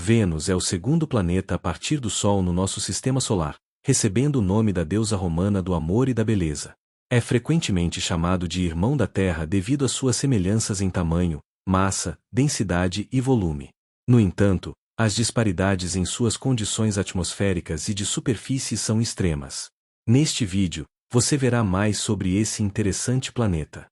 Vênus é o segundo planeta a partir do Sol no nosso sistema solar, recebendo o nome da deusa romana do amor e da beleza. É frequentemente chamado de irmão da Terra devido às suas semelhanças em tamanho, massa, densidade e volume. No entanto, as disparidades em suas condições atmosféricas e de superfície são extremas. Neste vídeo, você verá mais sobre esse interessante planeta.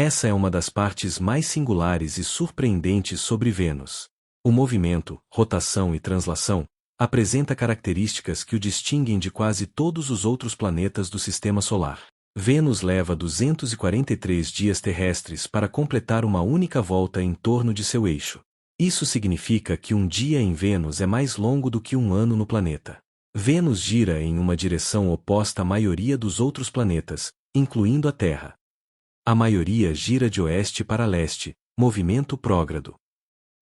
Essa é uma das partes mais singulares e surpreendentes sobre Vênus. O movimento, rotação e translação apresenta características que o distinguem de quase todos os outros planetas do Sistema Solar. Vênus leva 243 dias terrestres para completar uma única volta em torno de seu eixo. Isso significa que um dia em Vênus é mais longo do que um ano no planeta. Vênus gira em uma direção oposta à maioria dos outros planetas, incluindo a Terra. A maioria gira de oeste para leste, movimento prógrado.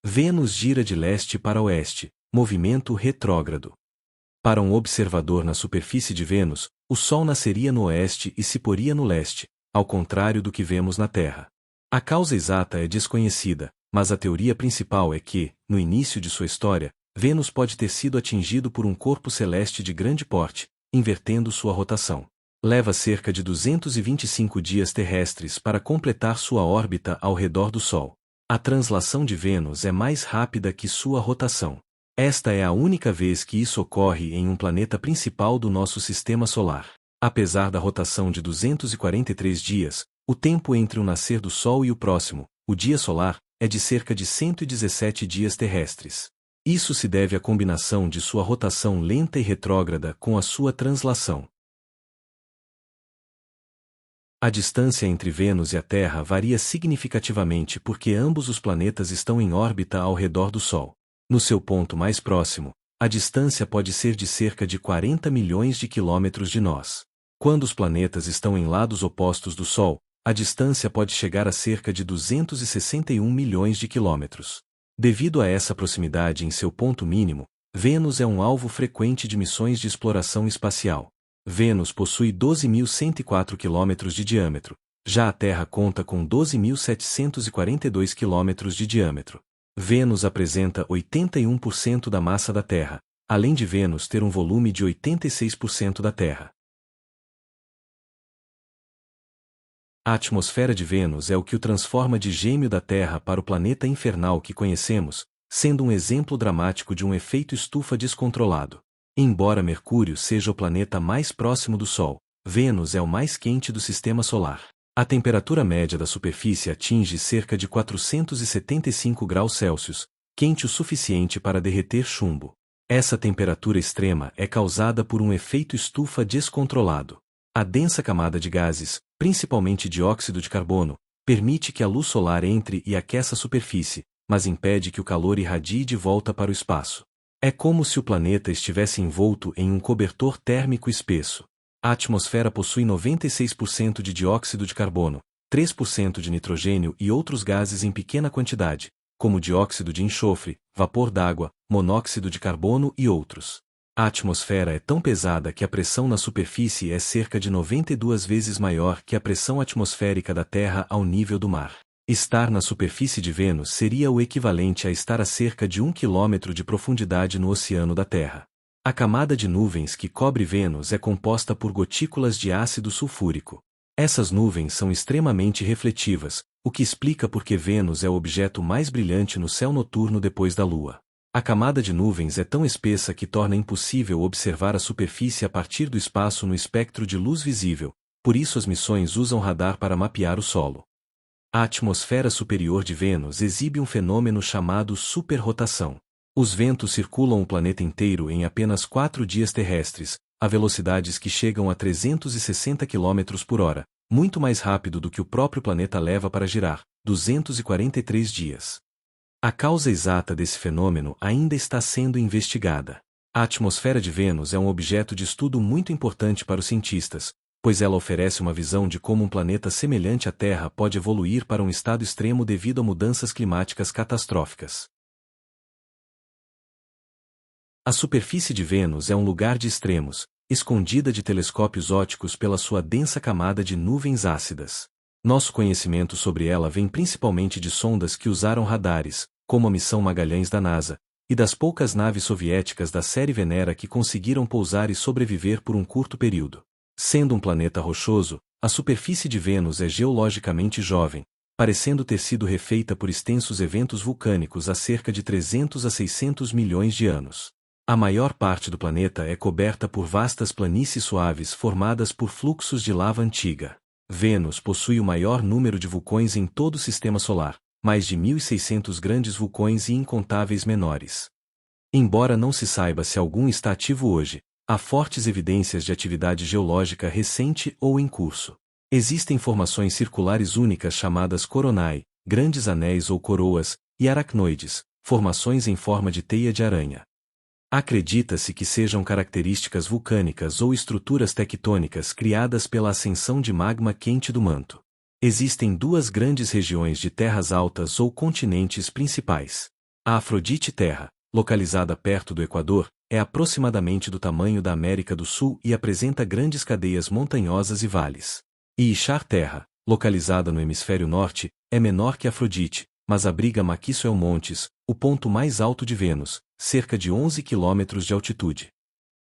Vênus gira de leste para oeste, movimento retrógrado. Para um observador na superfície de Vênus, o Sol nasceria no oeste e se poria no leste, ao contrário do que vemos na Terra. A causa exata é desconhecida, mas a teoria principal é que, no início de sua história, Vênus pode ter sido atingido por um corpo celeste de grande porte, invertendo sua rotação. Leva cerca de 225 dias terrestres para completar sua órbita ao redor do Sol. A translação de Vênus é mais rápida que sua rotação. Esta é a única vez que isso ocorre em um planeta principal do nosso Sistema Solar. Apesar da rotação de 243 dias, o tempo entre o nascer do Sol e o próximo, o dia solar, é de cerca de 117 dias terrestres. Isso se deve à combinação de sua rotação lenta e retrógrada com a sua translação. A distância entre Vênus e a Terra varia significativamente porque ambos os planetas estão em órbita ao redor do Sol. No seu ponto mais próximo, a distância pode ser de cerca de 40 milhões de quilômetros de nós. Quando os planetas estão em lados opostos do Sol, a distância pode chegar a cerca de 261 milhões de quilômetros. Devido a essa proximidade em seu ponto mínimo, Vênus é um alvo frequente de missões de exploração espacial. Vênus possui 12.104 km de diâmetro, já a Terra conta com 12.742 km de diâmetro. Vênus apresenta 81% da massa da Terra, além de Vênus ter um volume de 86% da Terra. A atmosfera de Vênus é o que o transforma de gêmeo da Terra para o planeta infernal que conhecemos, sendo um exemplo dramático de um efeito estufa descontrolado. Embora Mercúrio seja o planeta mais próximo do Sol, Vênus é o mais quente do Sistema Solar. A temperatura média da superfície atinge cerca de 475 graus Celsius, quente o suficiente para derreter chumbo. Essa temperatura extrema é causada por um efeito estufa descontrolado. A densa camada de gases, principalmente dióxido de carbono, permite que a luz solar entre e aqueça a superfície, mas impede que o calor irradie de volta para o espaço. É como se o planeta estivesse envolto em um cobertor térmico espesso. A atmosfera possui 96% de dióxido de carbono, 3% de nitrogênio e outros gases em pequena quantidade, como dióxido de enxofre, vapor d'água, monóxido de carbono e outros. A atmosfera é tão pesada que a pressão na superfície é cerca de 92 vezes maior que a pressão atmosférica da Terra ao nível do mar. Estar na superfície de Vênus seria o equivalente a estar a cerca de 1 quilômetro de profundidade no oceano da Terra. A camada de nuvens que cobre Vênus é composta por gotículas de ácido sulfúrico. Essas nuvens são extremamente refletivas, o que explica por que Vênus é o objeto mais brilhante no céu noturno depois da Lua. A camada de nuvens é tão espessa que torna impossível observar a superfície a partir do espaço no espectro de luz visível, por isso as missões usam radar para mapear o solo. A atmosfera superior de Vênus exibe um fenômeno chamado superrotação. Os ventos circulam o planeta inteiro em apenas 4 dias terrestres, a velocidades que chegam a 360 km por hora, muito mais rápido do que o próprio planeta leva para girar, 243 dias. A causa exata desse fenômeno ainda está sendo investigada. A atmosfera de Vênus é um objeto de estudo muito importante para os cientistas, pois ela oferece uma visão de como um planeta semelhante à Terra pode evoluir para um estado extremo devido a mudanças climáticas catastróficas. A superfície de Vênus é um lugar de extremos, escondida de telescópios ópticos pela sua densa camada de nuvens ácidas. Nosso conhecimento sobre ela vem principalmente de sondas que usaram radares, como a missão Magalhães da NASA, e das poucas naves soviéticas da série Venera que conseguiram pousar e sobreviver por um curto período. Sendo um planeta rochoso, a superfície de Vênus é geologicamente jovem, parecendo ter sido refeita por extensos eventos vulcânicos há cerca de 300 a 600 milhões de anos. A maior parte do planeta é coberta por vastas planícies suaves formadas por fluxos de lava antiga. Vênus possui o maior número de vulcões em todo o sistema solar, mais de 1.600 grandes vulcões e incontáveis menores. Embora não se saiba se algum está ativo hoje, há fortes evidências de atividade geológica recente ou em curso. Existem formações circulares únicas chamadas coronae, grandes anéis ou coroas, e aracnoides, formações em forma de teia de aranha. Acredita-se que sejam características vulcânicas ou estruturas tectônicas criadas pela ascensão de magma quente do manto. Existem duas grandes regiões de terras altas ou continentes principais. A Afrodite Terra, localizada perto do Equador, é aproximadamente do tamanho da América do Sul e apresenta grandes cadeias montanhosas e vales. E Ishtar Terra, localizada no hemisfério norte, é menor que Afrodite, mas abriga Maquisoel Montes, o ponto mais alto de Vênus, cerca de 11 quilômetros de altitude.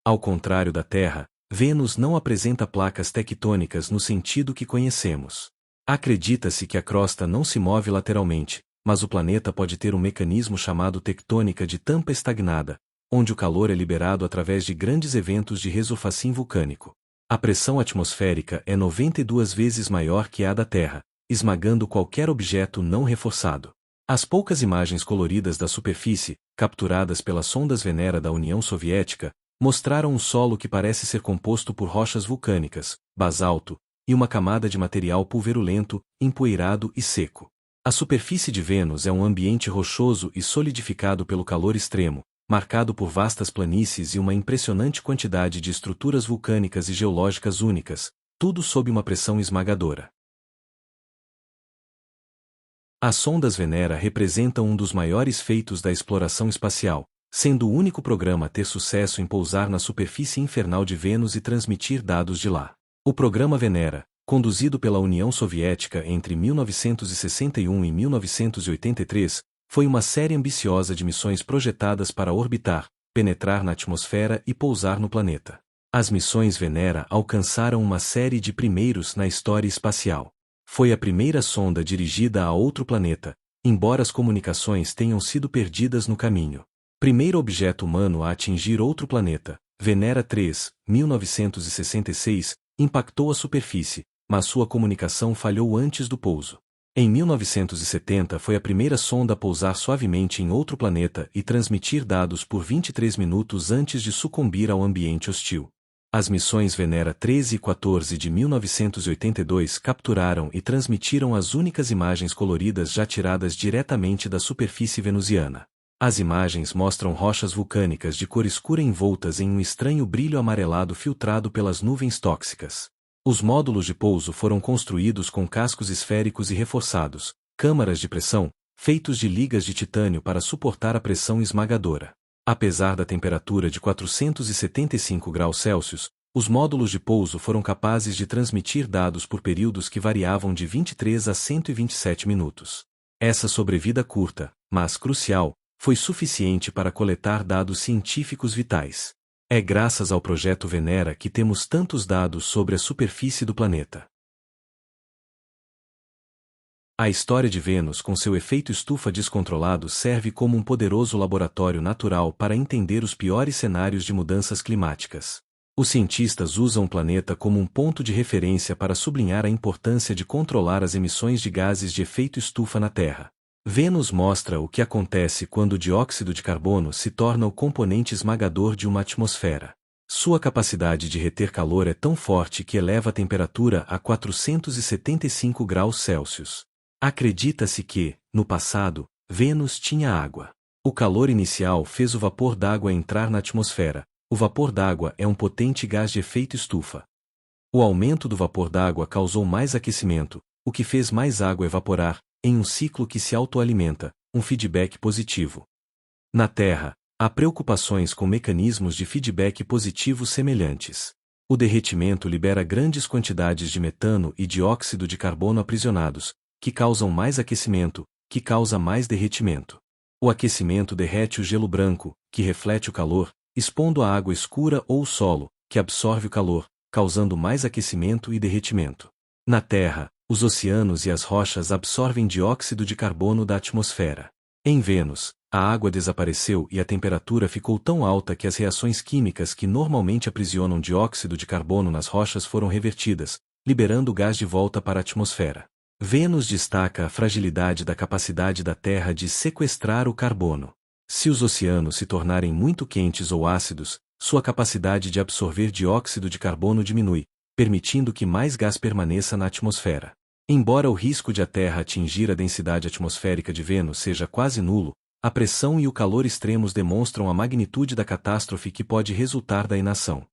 Ao contrário da Terra, Vênus não apresenta placas tectônicas no sentido que conhecemos. Acredita-se que a crosta não se move lateralmente, mas o planeta pode ter um mecanismo chamado tectônica de tampa estagnada, onde o calor é liberado através de grandes eventos de resurfacim vulcânico. A pressão atmosférica é 92 vezes maior que a da Terra, esmagando qualquer objeto não reforçado. As poucas imagens coloridas da superfície, capturadas pelas sondas Venera da União Soviética, mostraram um solo que parece ser composto por rochas vulcânicas, basalto, e uma camada de material pulverulento, empoeirado e seco. A superfície de Vênus é um ambiente rochoso e solidificado pelo calor extremo, marcado por vastas planícies e uma impressionante quantidade de estruturas vulcânicas e geológicas únicas, tudo sob uma pressão esmagadora. As sondas Venera representam um dos maiores feitos da exploração espacial, sendo o único programa a ter sucesso em pousar na superfície infernal de Vênus e transmitir dados de lá. O programa Venera, conduzido pela União Soviética entre 1961 e 1983, foi uma série ambiciosa de missões projetadas para orbitar, penetrar na atmosfera e pousar no planeta. As missões Venera alcançaram uma série de primeiros na história espacial. Foi a primeira sonda dirigida a outro planeta, embora as comunicações tenham sido perdidas no caminho. Primeiro objeto humano a atingir outro planeta, Venera 3, 1966, impactou a superfície, mas sua comunicação falhou antes do pouso. Em 1970 foi a primeira sonda a pousar suavemente em outro planeta e transmitir dados por 23 minutos antes de sucumbir ao ambiente hostil. As missões Venera 13 e 14 de 1982 capturaram e transmitiram as únicas imagens coloridas já tiradas diretamente da superfície venusiana. As imagens mostram rochas vulcânicas de cor escura envoltas em um estranho brilho amarelado filtrado pelas nuvens tóxicas. Os módulos de pouso foram construídos com cascos esféricos e reforçados, câmaras de pressão, feitos de ligas de titânio para suportar a pressão esmagadora. Apesar da temperatura de 475 graus Celsius, os módulos de pouso foram capazes de transmitir dados por períodos que variavam de 23 a 127 minutos. Essa sobrevida curta, mas crucial, foi suficiente para coletar dados científicos vitais. É graças ao projeto Venera que temos tantos dados sobre a superfície do planeta. A história de Vênus com seu efeito estufa descontrolado serve como um poderoso laboratório natural para entender os piores cenários de mudanças climáticas. Os cientistas usam o planeta como um ponto de referência para sublinhar a importância de controlar as emissões de gases de efeito estufa na Terra. Vênus mostra o que acontece quando o dióxido de carbono se torna o componente esmagador de uma atmosfera. Sua capacidade de reter calor é tão forte que eleva a temperatura a 475 graus Celsius. Acredita-se que, no passado, Vênus tinha água. O calor inicial fez o vapor d'água entrar na atmosfera. O vapor d'água é um potente gás de efeito estufa. O aumento do vapor d'água causou mais aquecimento, o que fez mais água evaporar, em um ciclo que se autoalimenta, um feedback positivo. Na Terra, há preocupações com mecanismos de feedback positivo semelhantes. O derretimento libera grandes quantidades de metano e dióxido de carbono aprisionados, que causam mais aquecimento, que causa mais derretimento. O aquecimento derrete o gelo branco, que reflete o calor, expondo a água escura ou o solo, que absorve o calor, causando mais aquecimento e derretimento. Na Terra, os oceanos e as rochas absorvem dióxido de carbono da atmosfera. Em Vênus, a água desapareceu e a temperatura ficou tão alta que as reações químicas que normalmente aprisionam dióxido de carbono nas rochas foram revertidas, liberando o gás de volta para a atmosfera. Vênus destaca a fragilidade da capacidade da Terra de sequestrar o carbono. Se os oceanos se tornarem muito quentes ou ácidos, sua capacidade de absorver dióxido de carbono diminui, permitindo que mais gás permaneça na atmosfera. Embora o risco de a Terra atingir a densidade atmosférica de Vênus seja quase nulo, a pressão e o calor extremos demonstram a magnitude da catástrofe que pode resultar da inação.